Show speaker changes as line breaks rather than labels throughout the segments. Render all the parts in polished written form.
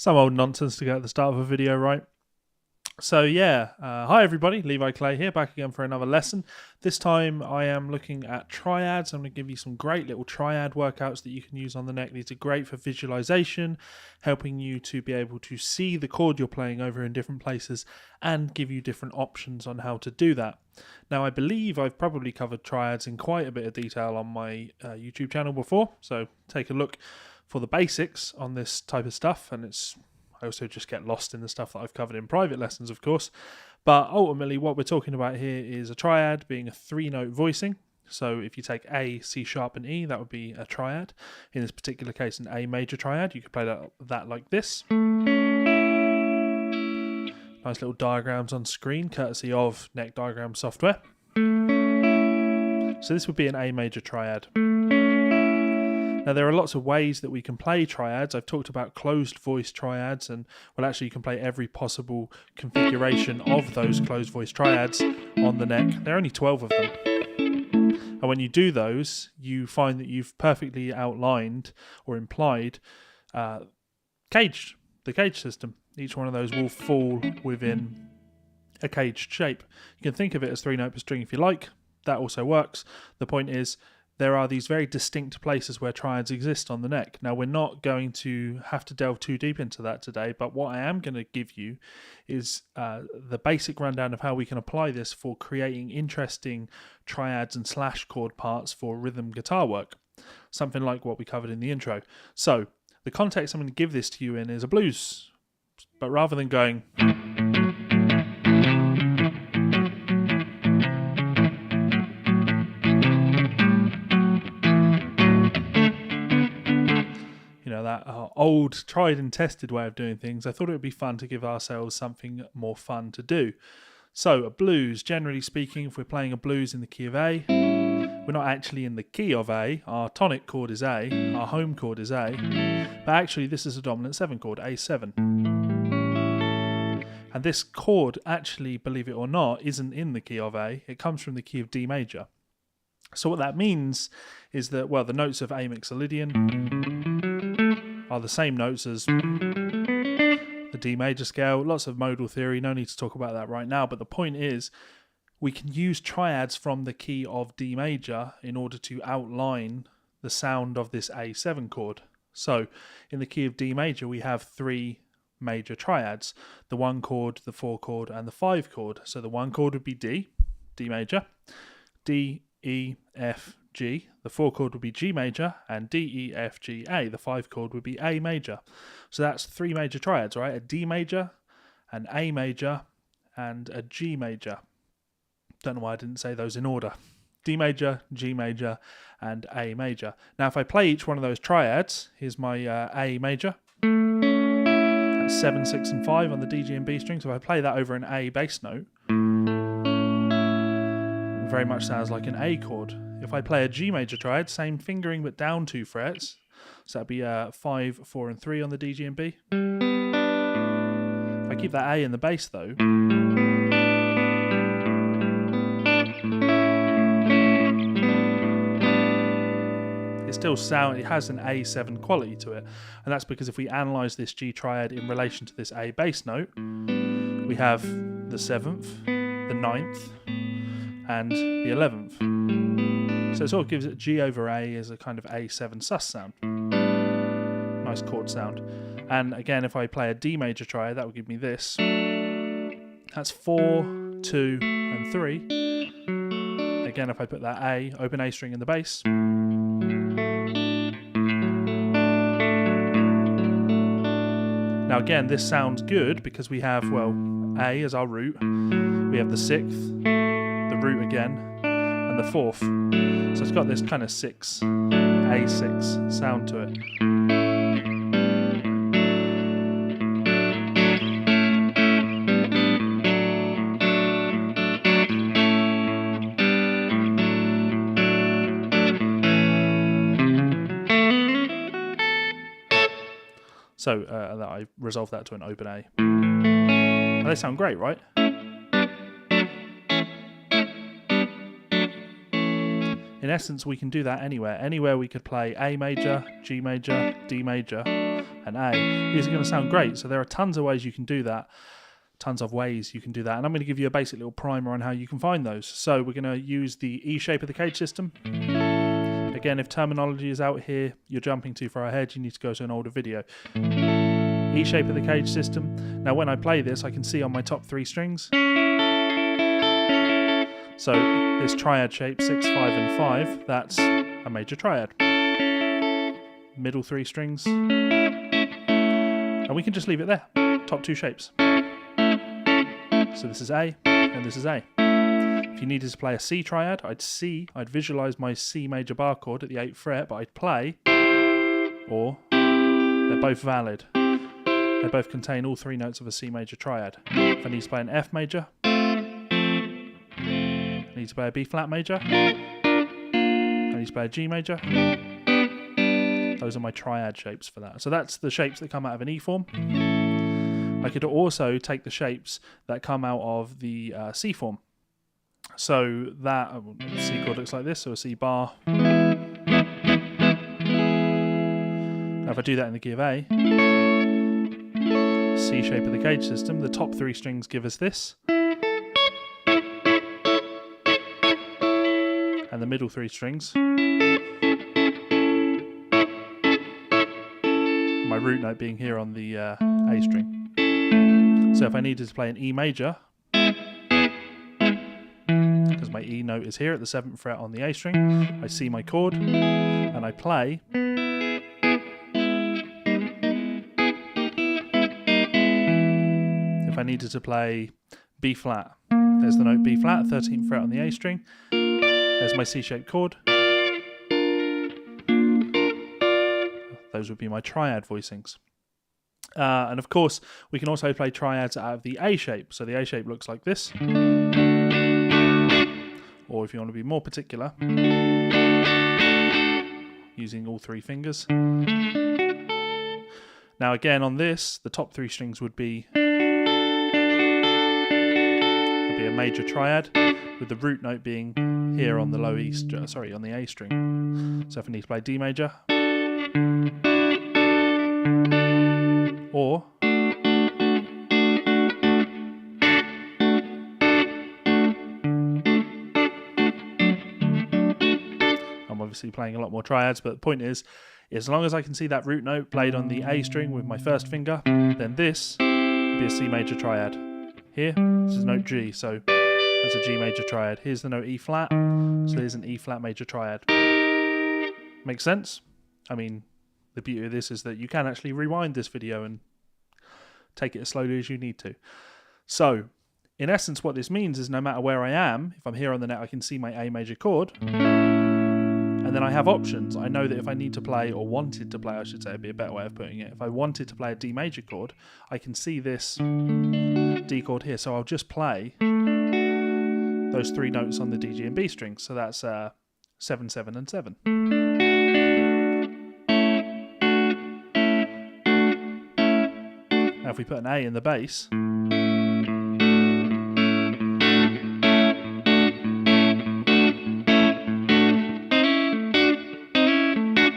Some old nonsense to get at the start of a video, right? So yeah, hi everybody, Levi Clay here, back again for another lesson. This time I am looking at triads. I'm going to give you some great little triad workouts that you can use on the neck. These are great for visualization, helping you to be able to see the chord you're playing over in different places and give you different options on how to do that. Now I believe I've probably covered triads in quite a bit of detail on my YouTube channel before, so take a look for the basics on this type of stuff, and I also just get lost in the stuff that I've covered in private lessons, of course. But ultimately, what we're talking about here is a triad being a three-note voicing. So if you take A, C sharp, and E, that would be a triad. In this particular case, an A major triad. You could play that like this. Nice little diagrams on screen, courtesy of Neck Diagram software. So this would be an A major triad. Now there are lots of ways that we can play triads. I've talked about closed voice triads, and well, actually you can play every possible configuration of those closed voice triads on the neck. There are only 12 of them. And when you do those, you find that you've perfectly outlined or implied the cage system. Each one of those will fall within a caged shape. You can think of it as three-note per string if you like. That also works. The point is, there are these very distinct places where triads exist on the neck. Now, we're not going to have to delve too deep into that today, but what I am going to give you is the basic rundown of how we can apply this for creating interesting triads and slash chord parts for rhythm guitar work. Something like what we covered in the intro. So, the context I'm going to give this to you in is a blues, but rather than going... that old tried and tested way of doing things, I thought it would be fun to give ourselves something more fun to do. So a blues, generally speaking, if we're playing a blues in the key of A, we're not actually in the key of A. Our tonic chord is A, our home chord is A, but actually this is a dominant 7 chord, A7. And this chord actually, believe it or not, isn't in the key of A. It comes from the key of D major. So what that means is that, well, the notes of A mixolydian are the same notes as the D major scale. Lots of modal theory, no need to talk about that right now, but the point is we can use triads from the key of D major in order to outline the sound of this A7 chord. So in the key of D major we have three major triads: the 1 chord, the 4 chord, and the 5 chord. So the 1 chord would be D major, D, E, F, G. The 4 chord would be G major, and D, E, F, G, A. The 5 chord would be A major. So that's three major triads, right? A D major, an A major, and a G major. Don't know why I didn't say those in order. D major, G major, and A major. Now if I play each one of those triads, here's my A major. That's 7, 6, and 5 on the D, G, and B string. So if I play that over an A bass note, it very much sounds like an A chord. If I play a G major triad, same fingering but down 2 frets, so that'd be 5, 4, and 3 on the D, G, and B. If I keep that A in the bass though, it has an A7 quality to it, and that's because if we analyse this G triad in relation to this A bass note, we have the 7th, the 9th, and the 11th. So it sort of gives it G over A as a kind of A7 sus sound. Nice chord sound. And again, if I play a D major triad, that would give me this. That's 4, 2, and 3. Again, if I put that A, open A string in the bass. Now again, this sounds good because we have, well, A as our root. We have the 6th, the root again, and the 4th. So it's got this kind of A6 sound to it. So I resolved that to an open A. Now they sound great, right? In essence, we can do that anywhere. Anywhere we could play A major, G major, D major, and A, these are going to sound great. So there are tons of ways you can do that. And I'm going to give you a basic little primer on how you can find those. So we're going to use the E shape of the cage system. Again, if terminology is out here, you're jumping too far ahead, you need to go to an older video. E shape of the cage system. Now when I play this, I can see on my top 3 strings. So this triad shape, 6, 5 and 5, that's a major triad. Middle 3 strings. And we can just leave it there. Top 2 shapes. So this is A, and this is A. If you needed to play a C triad, I'd visualize my C major bar chord at the 8th fret, but I'd play, or they're both valid. They both contain all 3 notes of a C major triad. If I need to play an F major, I need to play a B flat major, I need to play a G major. Those are my triad shapes for that. So that's the shapes that come out of an E form. I could also take the shapes that come out of the C form. So that C chord looks like this, so a C bar. Now if I do that in the key of A, C shape of the cage system, the top 3 strings give us this. And the middle 3 strings. My root note being here on the A string. So if I needed to play an E major, because my E note is here at the 7th fret on the A string, I see my chord and I play. If I needed to play B flat, there's the note B flat, 13th fret on the A string, there's my C-shaped chord. Those would be my triad voicings. And of course, we can also play triads out of the A shape. So the A shape looks like this. Or if you want to be more particular, using all 3 fingers. Now again on this, the top 3 strings would be a major triad, with the root note being here on the on the A string. So if I need to play D major, or I'm obviously playing a lot more triads, but the point is, as long as I can see that root note played on the A string with my first finger, then this would be a C major triad. Here, this is note G, so that's a G major triad. Here's the note E flat, so here's an E flat major triad. Makes sense? I mean, the beauty of this is that you can actually rewind this video and take it as slowly as you need to. So, in essence, what this means is no matter where I am, if I'm here on the net, I can see my A major chord. And then I have options. I know that if I need to play, or wanted to play, I should say, it'd be a better way of putting it. If I wanted to play a D major chord, I can see this D chord here. So I'll just play those 3 notes on the D, G, and B strings. So that's 7, 7, and 7. Now if we put an A in the bass,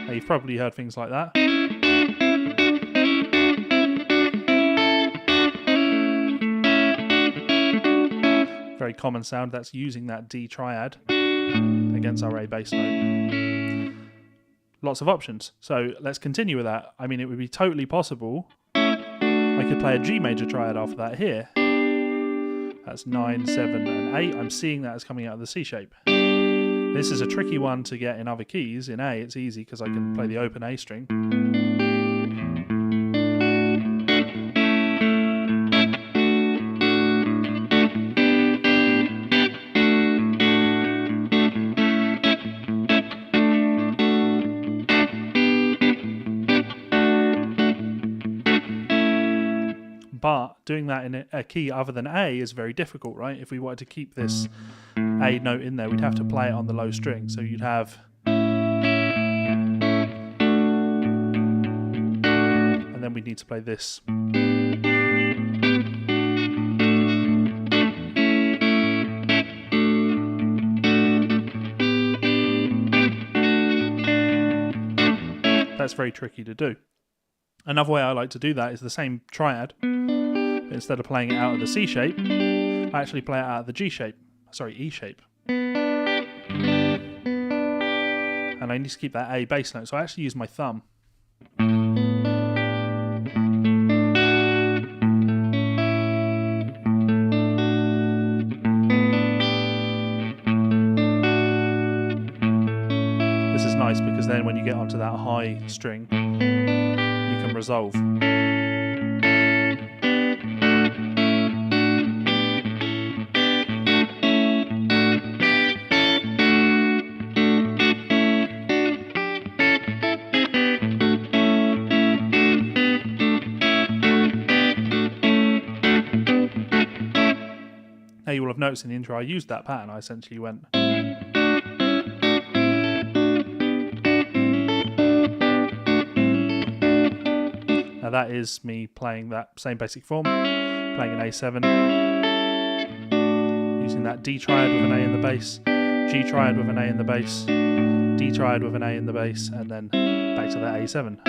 now you've probably heard things like that. Very common sound. That's using that D triad against our A bass note. Lots of options. So let's continue with that. I mean, it would be totally possible. I could play a G major triad after that here. That's 9, 7, and 8. I'm seeing that as coming out of the C shape. This is a tricky one to get in other keys. In A, it's easy because I can play the open A string. But doing that in a key other than A is very difficult, right? If we wanted to keep this A note in there, we'd have to play it on the low string. So you'd have... And then we'd need to play this. That's very tricky to do. Another way I like to do that is the same triad, but instead of playing it out of the C shape, I actually play it out of the G shape. Sorry, E shape. And I need to keep that A bass note, so I actually use my thumb. This is nice because then when you get onto that high string, you can resolve. Now you will have noticed in the intro I used that pattern. I essentially went. Now that is me playing that same basic form, playing an A7, using that D triad with an A in the bass, G triad with an A in the bass, D triad with an A in the bass, and then back to that A7.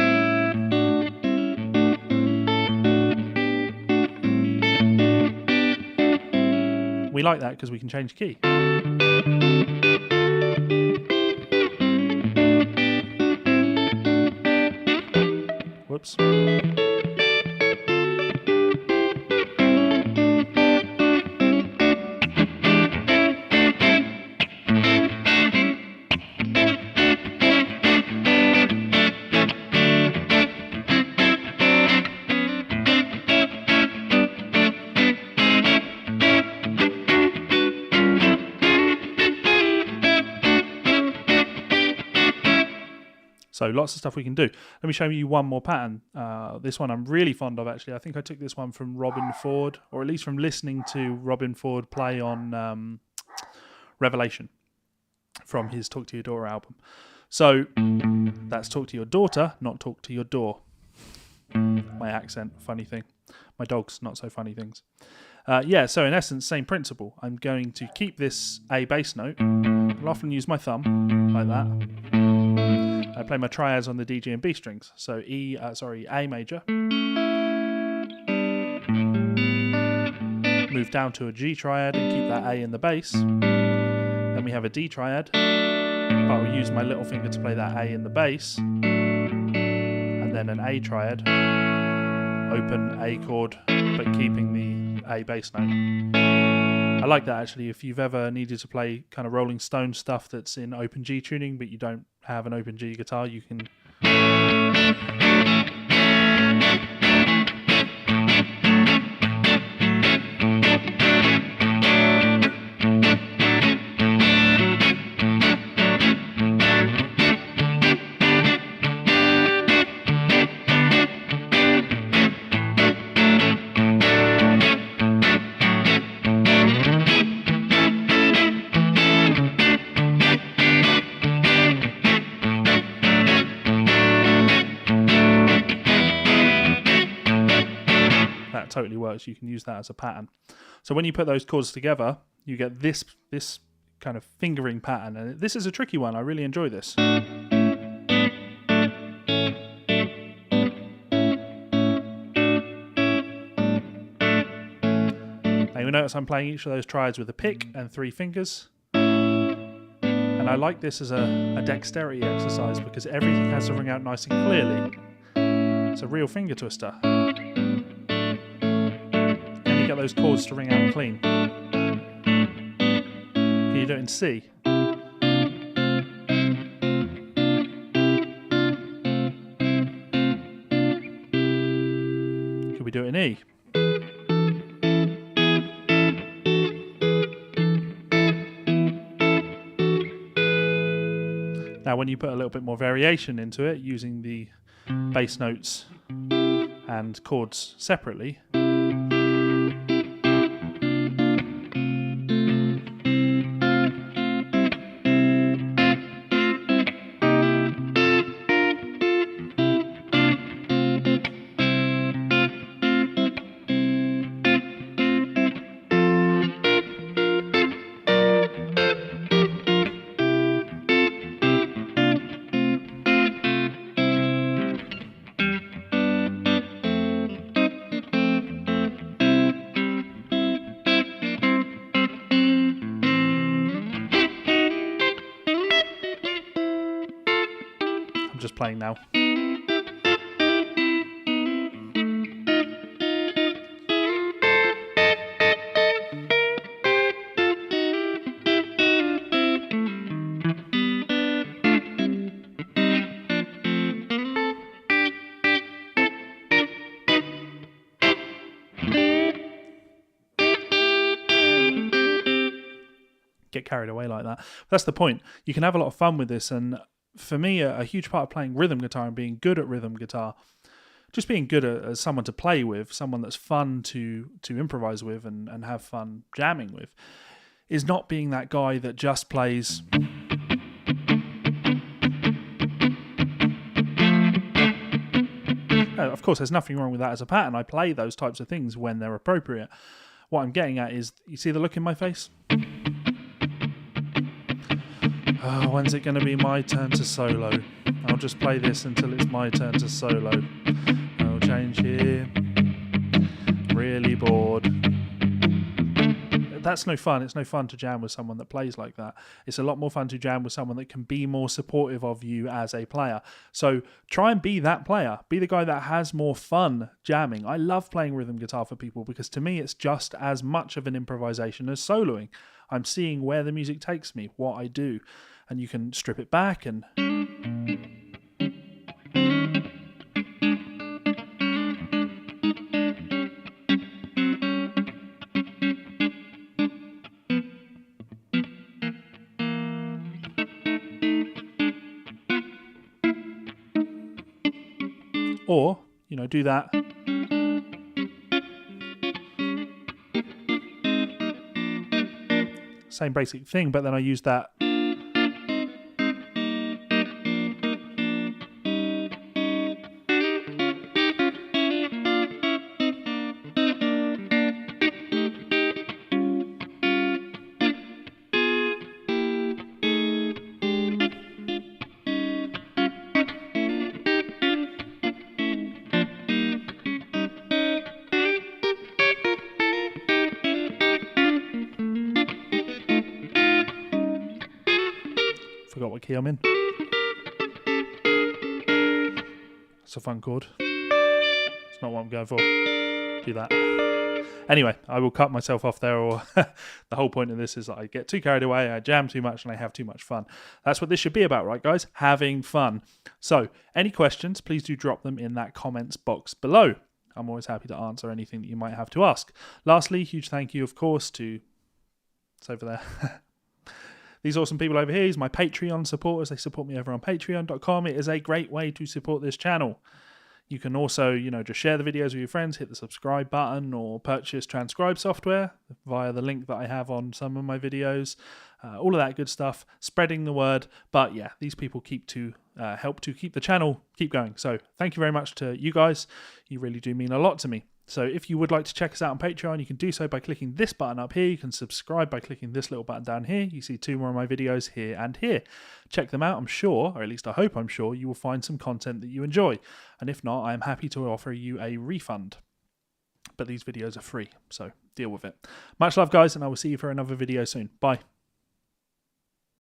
We like that because we can change key. Whoops. So lots of stuff we can do. Let me show you one more pattern. This one I'm really fond of, actually. I think I took this one from Robin Ford, or at least from listening to Robin Ford play on Revelation from his Talk to Your Daughter album. So that's Talk to Your Daughter, not Talk to Your Door. My accent, funny thing. My dog's not so funny things. Yeah, so in essence, same principle. I'm going to keep this A bass note. I'll often use my thumb, like that. I play my triads on the D, G and B strings. So A major. Move down to a G triad and keep that A in the bass. Then we have a D triad, but I'll use my little finger to play that A in the bass. And then an A triad, open A chord, but keeping the A bass note. I like that, actually. If you've ever needed to play kind of Rolling Stone stuff that's in open G tuning, but you don't have an open G guitar, you can... totally works. You can use that as a pattern. So when you put those chords together, you get this kind of fingering pattern, and this is a tricky one. I really enjoy this. Now you'll notice I'm playing each of those triads with a pick and 3 fingers, and I like this as a dexterity exercise because everything has to ring out nice and clearly. It's a real finger twister. Get those chords to ring out clean. Can you do it in C? Could we do it in E? Now when you put a little bit more variation into it, using the bass notes and chords separately, playing now. Get carried away like that. That's the point. You can have a lot of fun with this, and for me, a huge part of playing rhythm guitar and being good at rhythm guitar, just being good as someone to play with, someone that's fun to improvise with and have fun jamming with, is not being that guy that just plays. Of course, there's nothing wrong with that as a pattern. I play those types of things when they're appropriate. What I'm getting at is, you see the look in my face? Oh, when's it going to be my turn to solo? I'll just play this until it's my turn to solo. I'll change here. Really bored. That's no fun. It's no fun to jam with someone that plays like that. It's a lot more fun to jam with someone that can be more supportive of you as a player. So try and be that player. Be the guy that has more fun jamming. I love playing rhythm guitar for people because to me it's just as much of an improvisation as soloing. I'm seeing where the music takes me, what I do. And you can strip it back and... Or, you know, do that. Same basic thing, but then I use that. Forgot what key I'm in. It's a fun chord. It's not what I'm going for. Do that. Anyway, I will cut myself off there, or the whole point of this is that I get too carried away, I jam too much, and I have too much fun. That's what this should be about, right, guys? Having fun. So, any questions, please do drop them in that comments box below. I'm always happy to answer anything that you might have to ask. Lastly, huge thank you, of course, to... It's over there. These awesome people over here is my Patreon supporters. They support me over on patreon.com. It is a great way to support this channel. You can also, you know, just share the videos with your friends, hit the subscribe button, or purchase transcribe software via the link that I have on some of my videos. All of that good stuff, spreading the word. But yeah, these people help to keep the channel keep going. So thank you very much to you guys. You really do mean a lot to me. So if you would like to check us out on Patreon, you can do so by clicking this button up here. You can subscribe by clicking this little button down here. You see 2 more of my videos here and here. Check them out. I'm sure, or at least I hope I'm sure, you will find some content that you enjoy. And if not, I am happy to offer you a refund. But these videos are free, so deal with it. Much love, guys, and I will see you for another video soon. Bye.